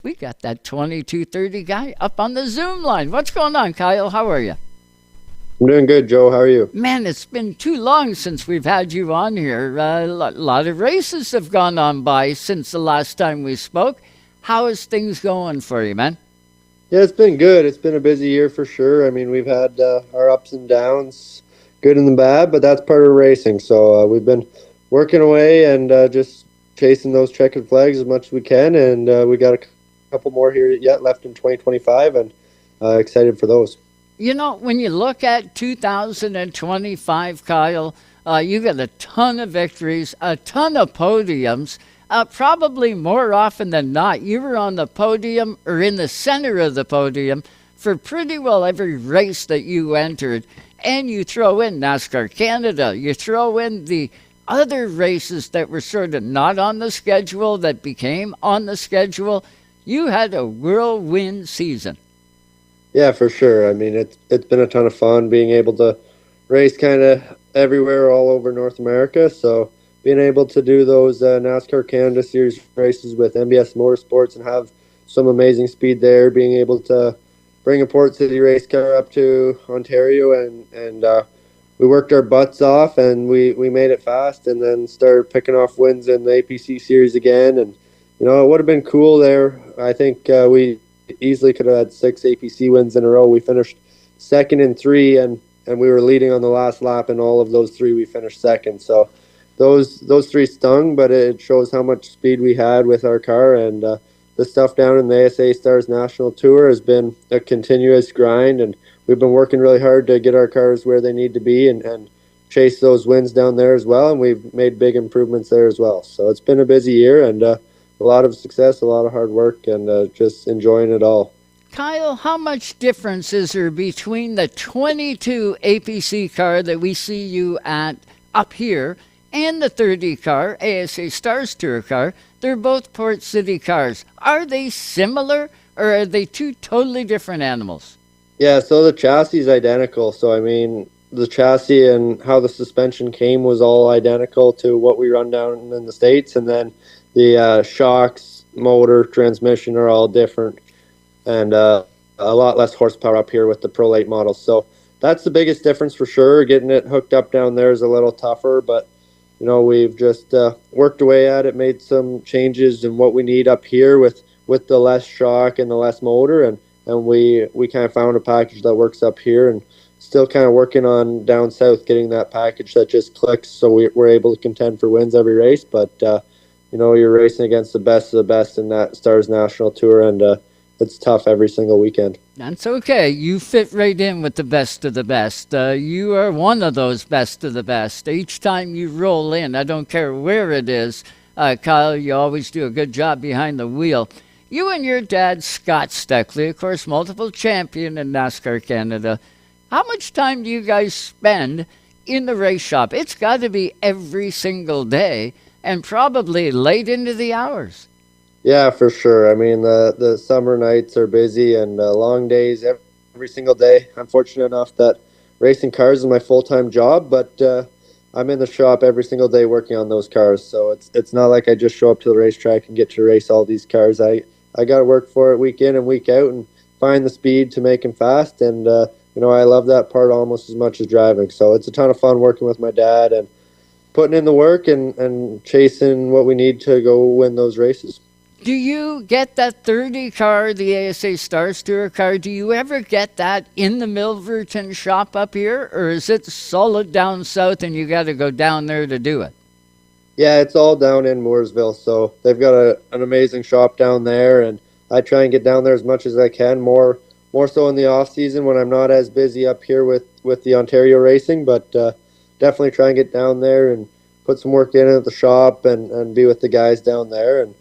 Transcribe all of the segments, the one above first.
We got that 2230 guy up on the Zoom line. What's going on, Kyle? How are you? I'm doing good, Joe. How are you? Man, it's been too long since we've had you on here. A lot of races have gone on by since the last time we spoke. How is things going for you, man? Yeah, it's been good. It's been a busy year for sure. I mean, we've had our ups and downs, good and the bad, but that's part of racing. So we've been working away and just chasing those checkered flags as much as we can. And we got a couple more here yet left in 2025, and excited for those. You know, when you look at 2025, Kyle, you got a ton of victories, a ton of podiums. Probably more often than not, you were on the podium or in the center of the podium for pretty well every race that you entered. And you throw in NASCAR Canada, you throw in the other races that were sort of not on the schedule that became on the schedule. You had a whirlwind season. Yeah, for sure. I mean, it's been a ton of fun being able to race kind of everywhere all over North America. So being able to do those NASCAR Canada Series races with MBS Motorsports and have some amazing speed there, being able to bring a Port City race car up to Ontario and we worked our butts off and we made it fast and then started picking off wins in the APC Series again. And, you know, it would have been cool there. I think we easily could have had 6 APC wins in a row. We finished second in 3 and we were leading on the last lap, and all of those 3 we finished second. So those 3 stung, but it shows how much speed we had with our car. And the stuff down in the ASA Stars National Tour has been a continuous grind, and we've been working really hard to get our cars where they need to be and chase those wins down there as well. And we've made big improvements there as well. So it's been a busy year and a lot of success, a lot of hard work, and just enjoying it all. Kyle, how much difference is there between the 22 APC car that we see you at up here and the 30 car, ASA Stars Tour car? They're both Port City cars. Are they similar or are they two totally different animals? Yeah, so the chassis is identical. So, I mean, the chassis and how the suspension came was all identical to what we run down in the States. And then the shocks, motor, transmission are all different, and a lot less horsepower up here with the Pro Late models. So that's the biggest difference for sure. Getting it hooked up down there is a little tougher, but you know, we've just worked away at it, made some changes in what we need up here with the less shock and the less motor, and we kind of found a package that works up here, and still kind of working on down south getting that package that just clicks so we're able to contend for wins every race. But you know, you're racing against the best of the best in that Stars National Tour, and it's tough every single weekend. That's okay. You fit right in with the best of the best. You are one of those best of the best. Each time you roll in, I don't care where it is, Kyle, you always do a good job behind the wheel. You and your dad, Scott Steckly, of course, multiple champion in NASCAR Canada. How much time do you guys spend in the race shop? It's got to be every single day, and probably late into the hours. Yeah, for sure. I mean, the summer nights are busy and long days every single day. I'm fortunate enough that racing cars is my full-time job, but I'm in the shop every single day working on those cars. So it's not like I just show up to the racetrack and get to race all these cars. I got to work for it week in and week out and find the speed to make them fast. And, you know, I love that part almost as much as driving. So it's a ton of fun working with my dad and putting in the work and chasing what we need to go win those races. Do you get that 30 car, the ASA Stars Tour car, do you ever get that in the Milverton shop up here, or is it solid down south and you got to go down there to do it? Yeah, it's all down in Mooresville, so they've got an amazing shop down there, and I try and get down there as much as I can, more so in the off season when I'm not as busy up here with the Ontario racing, but definitely try and get down there and put some work in at the shop and be with the guys down there. And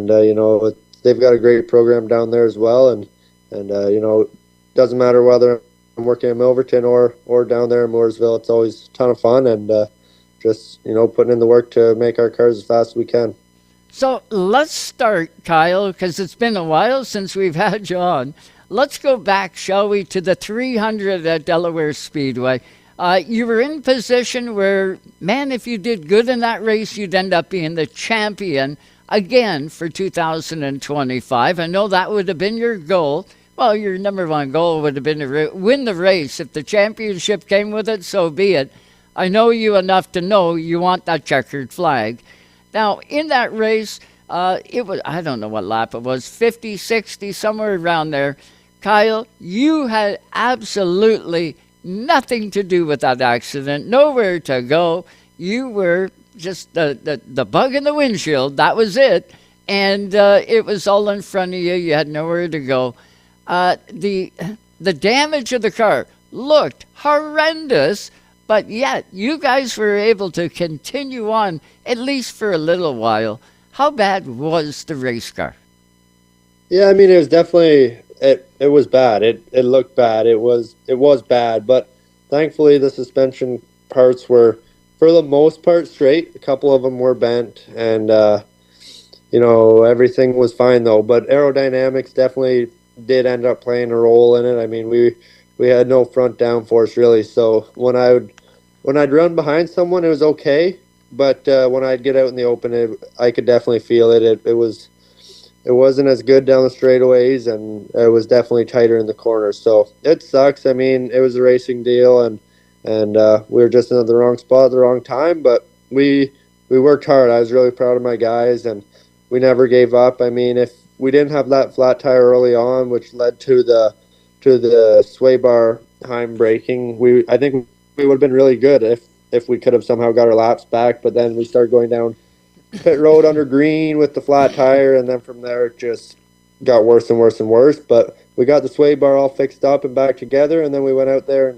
you know, they've got a great program down there as well. And you know, it doesn't matter whether I'm working in Milverton or down there in Mooresville. It's always a ton of fun and just, you know, putting in the work to make our cars as fast as we can. So let's start, Kyle, because it's been a while since we've had you on. Let's go back, shall we, to the 300 at Delaware Speedway. You were in position where, man, if you did good in that race, you'd end up being the champion again for 2025. I know that would have been your goal. Well, your number one goal would have been to win the race. If the championship came with it, so be it. I know you enough to know you want that checkered flag. Now, in that race, it was, I don't know what lap it was, 50, 60, somewhere around there. Kyle, you had absolutely nothing to do with that accident, nowhere to go. You were just the bug in the windshield. That was it. And it was all in front of you. You had nowhere to go. The damage of the car looked horrendous, but yet you guys were able to continue on at least for a little while. How bad was the race car? Yeah, I mean, it was definitely it was bad. It looked bad. It was bad, but thankfully the suspension parts were for the most part straight. A couple of them were bent, and everything was fine though. But aerodynamics definitely did end up playing a role in it. I mean, we had no front downforce really, so when I'd run behind someone, it was okay. But when I'd get out in the open, I could definitely feel it. It wasn't as good down the straightaways, and it was definitely tighter in the corners. So it sucks. I mean, it was a racing deal, and we were just in the wrong spot at the wrong time. But we worked hard. I was really proud of my guys, and we never gave up. I mean, if we didn't have that flat tire early on, which led to the sway bar Heim breaking, I think we would have been really good if we could have somehow got our laps back. But then we started going down pit road under green with the flat tire, and then from there it just got worse and worse and worse. But we got the sway bar all fixed up and back together, and then we went out there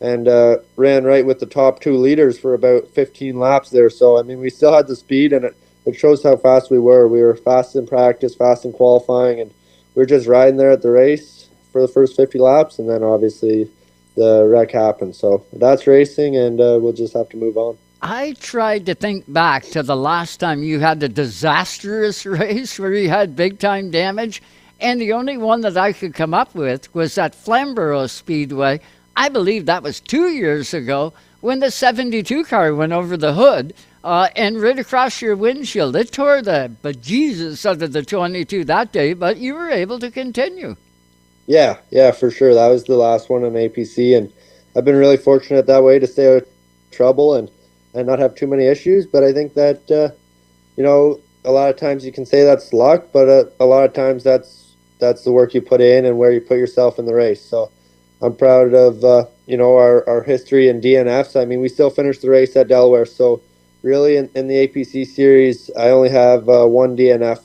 and ran right with the top 2 leaders for about 15 laps there. So I mean, we still had the speed, and it shows how fast we were. We were fast in practice, fast in qualifying, and we were just riding there at the race for the first 50 laps, and then obviously the wreck happened. So that's racing, and we'll just have to move on. I tried to think back to the last time you had a disastrous race where you had big time damage, and the only one that I could come up with was at Flamborough Speedway. I believe that was 2 years ago when the 72 car went over the hood and right across your windshield. It tore the bejesus out of the 22 that day, but you were able to continue. Yeah, for sure. That was the last one on APC, and I've been really fortunate that way to stay out of trouble and not have too many issues. But I think that a lot of times you can say that's luck, but a lot of times that's the work you put in and where you put yourself in the race. So I'm proud of our history in DNFs. I mean, we still finished the race at Delaware, so really in the APC series I only have one DNF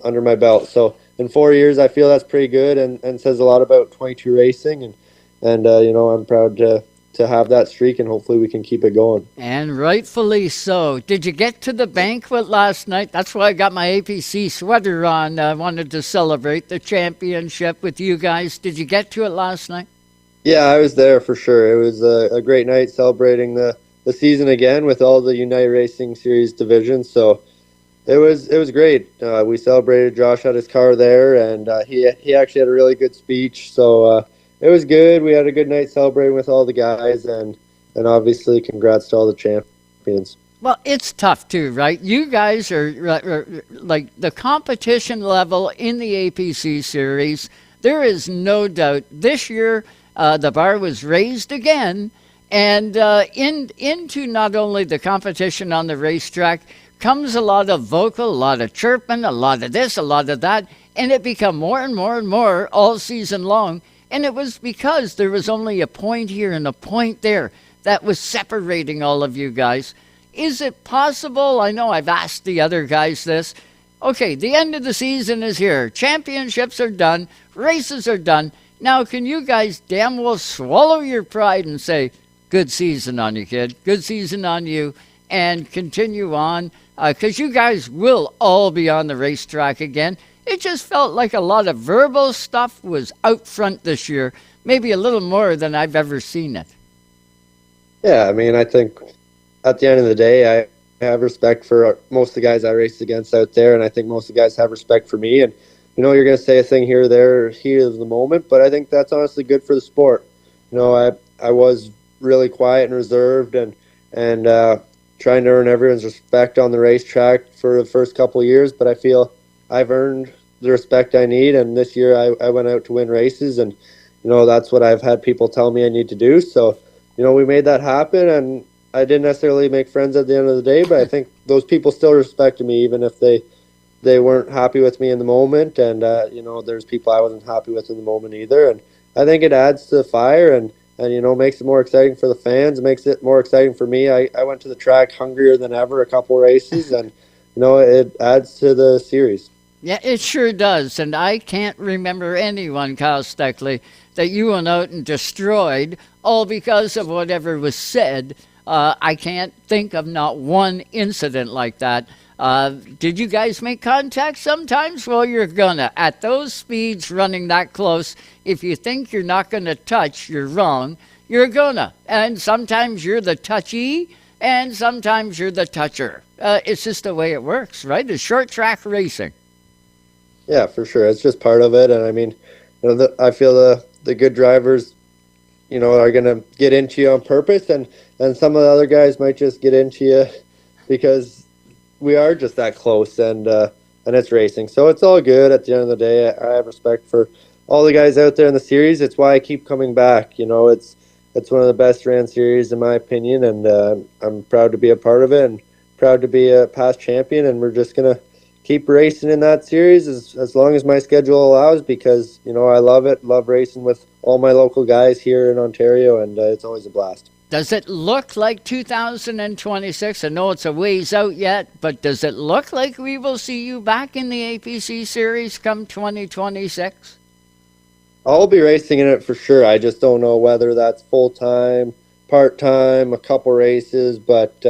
under my belt. So in 4 years I feel that's pretty good, and says a lot about 22 racing, and I'm proud to have that streak, and hopefully we can keep it going. And rightfully so. Did you get to the banquet last night? That's why I got my APC sweater on. I wanted to celebrate the championship with you guys. Did you get to it last night? Yeah, I was there for sure. It was a great night celebrating the season again with all the United Racing Series divisions. So it was great. We celebrated. Josh had his car there, and he actually had a really good speech. So it was good. We had a good night celebrating with all the guys, and obviously congrats to all the champions. Well, it's tough too, right? You guys are like the competition level in the APC series. There is no doubt this year the bar was raised again, and into not only the competition on the racetrack comes a lot of vocal, a lot of chirping, a lot of this, a lot of that, and it become more and more and more all season long. And it was because there was only a point here and a point there that was separating all of you guys. Is it possible? I know I've asked the other guys this. Okay, the end of the season is here. Championships are done. Races are done. Now, can you guys damn well swallow your pride and say, good season on you, kid. Good season on you. And continue on. Because you guys will all be on the racetrack again. It just felt like a lot of verbal stuff was out front this year. Maybe a little more than I've ever seen it. Yeah, I mean, I think at the end of the day, I have respect for most of the guys I raced against out there, and I think most of the guys have respect for me. And, you're going to say a thing here or there, heat of the moment, but I think that's honestly good for the sport. I was really quiet and reserved, and trying to earn everyone's respect on the racetrack for the first couple of years, but I feel I've earned the respect I need, and this year I went out to win races, and that's what I've had people tell me I need to do. So we made that happen, and I didn't necessarily make friends at the end of the day, but I think those people still respected me, even if they weren't happy with me in the moment. And there's people I wasn't happy with in the moment either. And I think it adds to the fire, and makes it more exciting for the fans. It makes it more exciting for me. I went to the track hungrier than ever a couple races, and it adds to the series. Yeah, it sure does. And I can't remember anyone, Kyle Steckly, that you went out and destroyed all because of whatever was said. I can't think of not one incident like that. Did you guys make contact sometimes? Well, you're gonna. At those speeds running that close, if you think you're not gonna touch, you're wrong. You're gonna. And sometimes you're the touchy, and sometimes you're the toucher. It's just the way it works, right? It's short track racing. Yeah, for sure. It's just part of it. And I mean, I feel the good drivers, are going to get into you on purpose, and some of the other guys might just get into you because we are just that close, and it's racing. So it's all good at the end of the day. I have respect for all the guys out there in the series. It's why I keep coming back. It's one of the best ran series in my opinion, and I'm proud to be a part of it and proud to be a past champion, and we're just going to keep racing in that series as long as my schedule allows, because I love it, love racing with all my local guys here in Ontario, and it's always a blast. Does it look like 2026? I know it's a ways out yet, but does it look like we will see you back in the APC series come 2026? I'll be racing in it for sure. I just don't know whether that's full-time, part-time, a couple races, but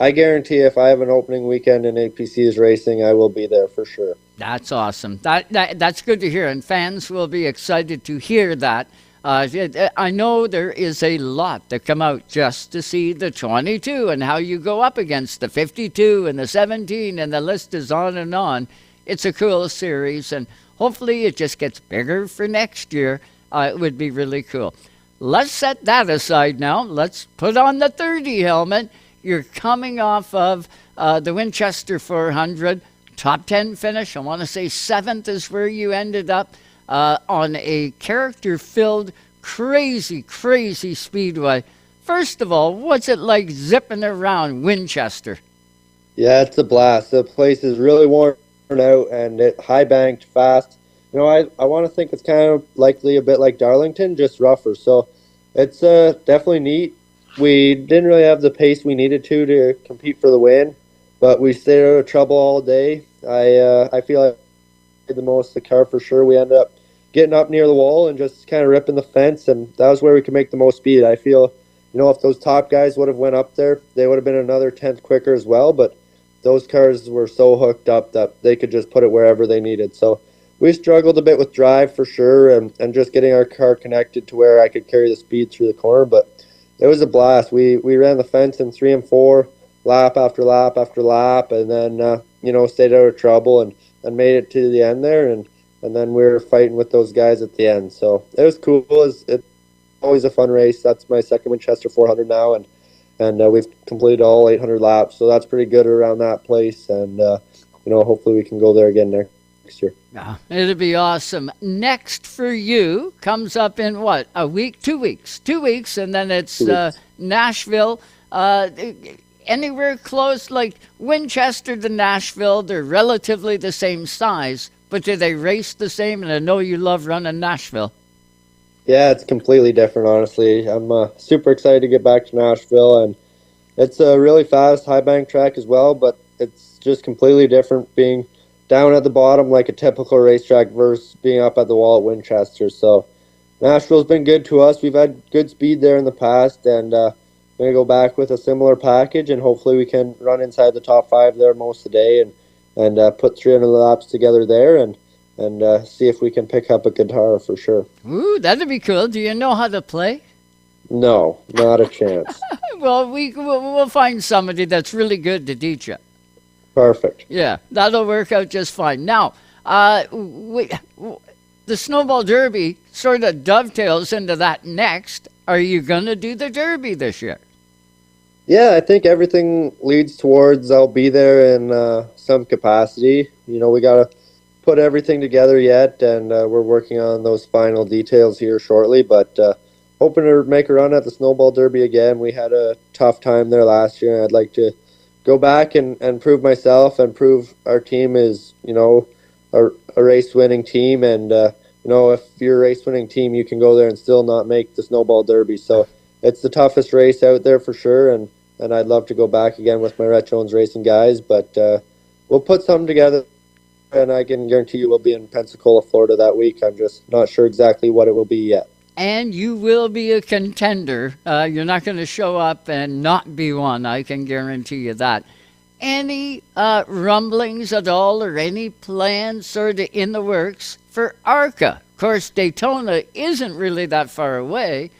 I guarantee if I have an opening weekend in APC's racing, I will be there for sure. That's awesome. That's good to hear, and fans will be excited to hear that. I know there is a lot that come out just to see the 22 and how you go up against the 52 and the 17, and the list is on and on. It's a cool series, and hopefully it just gets bigger for next year. It would be really cool. Let's set that aside now. Let's put on the 30 helmet. You're coming off of the Winchester 400, top 10 finish. I want to say 7th is where you ended up on a character-filled, crazy, crazy speedway. First of all, what's it like zipping around Winchester? Yeah, it's a blast. The place is really worn out, and it high-banked fast. I want to think it's kind of likely a bit like Darlington, just rougher. So it's definitely neat. We didn't really have the pace we needed to compete for the win, but we stayed out of trouble all day. I feel like I did the most of the car for sure. We ended up getting up near the wall and just kind of ripping the fence, and that was where we could make the most speed. I feel, if those top guys would have went up there, they would have been another 10th quicker as well, but those cars were so hooked up that they could just put it wherever they needed. So we struggled a bit with drive for sure, and just getting our car connected to where I could carry the speed through the corner, but it was a blast. We ran the fence in 3 and 4, lap after lap after lap, and then stayed out of trouble and made it to the end there, and then we were fighting with those guys at the end. So it was cool. It's always a fun race. That's my second Winchester 400 now, and we've completed all 800 laps, so that's pretty good around that place, and hopefully we can go there again next year. Yeah, it'll be awesome. Next for you comes up in what, a week, 2 weeks? 2 weeks, and then it's Nashville. Anywhere close, like Winchester to Nashville, they're relatively the same size, but do they race the same? And I know you love running Nashville. Yeah, it's completely different, honestly. I'm super excited to get back to Nashville, and it's a really fast, high-bank track as well, but it's just completely different being down at the bottom like a typical racetrack versus being up at the wall at Winchester. So Nashville's been good to us. We've had good speed there in the past, and we're going to go back with a similar package, and hopefully we can run inside the top 5 there most of the day and put 300 laps together there and see if we can pick up a guitar for sure. Ooh, that'd be cool. Do you know how to play? No, not a chance. Well, we'll find somebody that's really good to teach you. Perfect. Yeah, that'll work out just fine. Now, the Snowball Derby sort of dovetails into that next. Are you going to do the Derby this year? Yeah, I think everything leads towards I'll be there in some capacity. We got to put everything together yet, and we're working on those final details here shortly. But hoping to make a run at the Snowball Derby again. We had a tough time there last year, and I'd like to go back and prove myself and prove our team is, a race winning team. And, if you're a race winning team, you can go there and still not make the Snowball Derby. So it's the toughest race out there for sure. And I'd love to go back again with my Rhett Jones Racing guys. But we'll put something together, and I can guarantee you we'll be in Pensacola, Florida that week. I'm just not sure exactly what it will be yet. And you will be a contender. You're not going to show up and not be one. I can guarantee you that. Any rumblings at all or any plans sort of in the works for ARCA? Of course, Daytona isn't really that far away.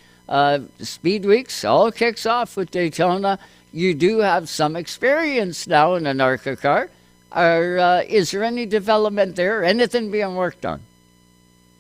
Speed Weeks all kicks off with Daytona. You do have some experience now in an ARCA car. Is there any development there? Anything being worked on?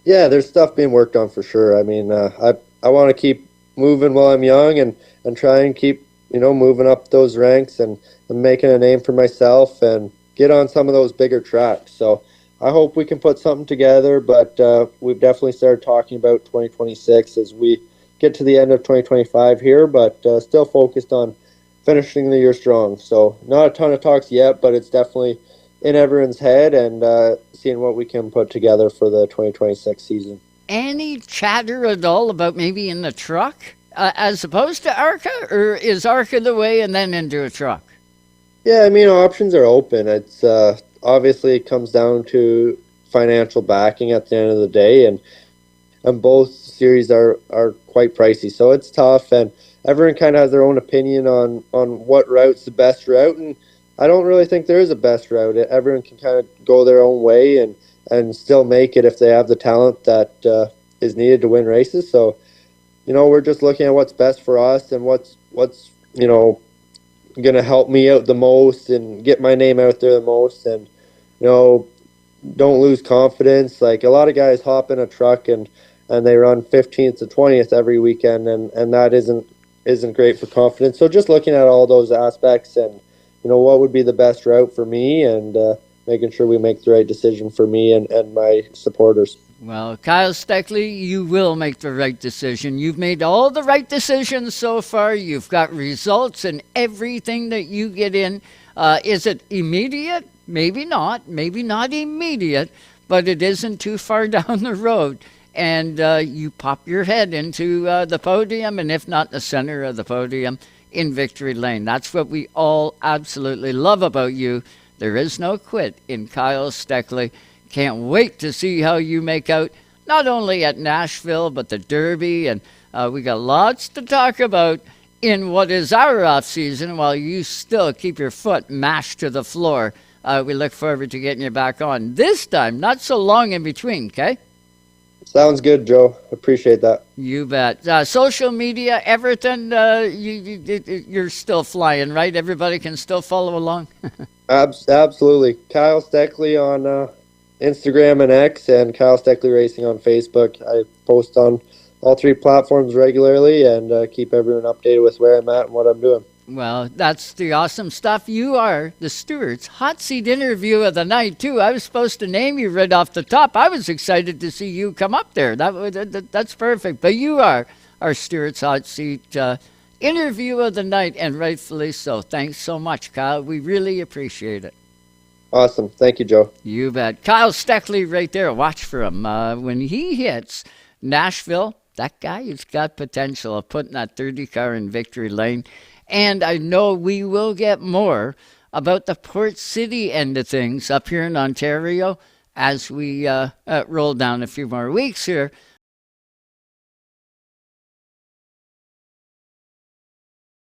Yeah, there's stuff being worked on for sure. I mean, I want to keep moving while I'm young and try and keep, moving up those ranks and making a name for myself and get on some of those bigger tracks. So I hope we can put something together, but we've definitely started talking about 2026 as we get to the end of 2025 here, but still focused on finishing the year strong. So not a ton of talks yet, but it's definitely in everyone's head and seeing what we can put together for the 2026 season. Any chatter at all about maybe in the truck as opposed to ARCA, or is ARCA the way and then into a truck? Yeah, I mean, options are open. It's obviously it comes down to financial backing at the end of the day, and both series are quite pricey, so it's tough, and everyone kind of has their own opinion on what route's the best route, and I don't really think there is a best route. Everyone can kind of go their own way and still make it if they have the talent that is needed to win races. So, we're just looking at what's best for us and what's going to help me out the most and get my name out there the most. And, don't lose confidence. Like, a lot of guys hop in a truck and they run 15th to 20th every weekend, and that isn't great for confidence. So just looking at all those aspects and, what would be the best route for me and making sure we make the right decision for me and my supporters. Well, Kyle Steckly, you will make the right decision. You've made all the right decisions so far. You've got results in everything that you get in. Is it immediate? Maybe not. Maybe not immediate, but it isn't too far down the road. And you pop your head into the podium, and if not the center of the podium, in victory lane. That's what we all absolutely love about you. There is no quit in Kyle Steckly. Can't wait to see how you make out, not only at Nashville, but the Derby. And we got lots to talk about in what is our off season while you still keep your foot mashed to the floor. We look forward to getting you back on this time, not so long in between, okay? Sounds good, Joe. Appreciate that. You bet. Social media, everything, you're still flying, right? Everybody can still follow along? Absolutely. Kyle Steckly on Instagram and X, and Kyle Steckly Racing on Facebook. I post on all three platforms regularly and keep everyone updated with where I'm at and what I'm doing. Well, that's the awesome stuff. You are the Stewart's Hot Seat Interview of the Night, too. I was supposed to name you right off the top. I was excited to see you come up there. That's perfect. But you are our Stewart's Hot Seat Interview of the Night, and rightfully so. Thanks so much, Kyle. We really appreciate it. Awesome. Thank you, Joe. You bet. Kyle Steckly right there. Watch for him. When he hits Nashville, that guy has got potential of putting that 30 car in victory lane. And I know we will get more about the Port City end of things up here in Ontario as we roll down a few more weeks here.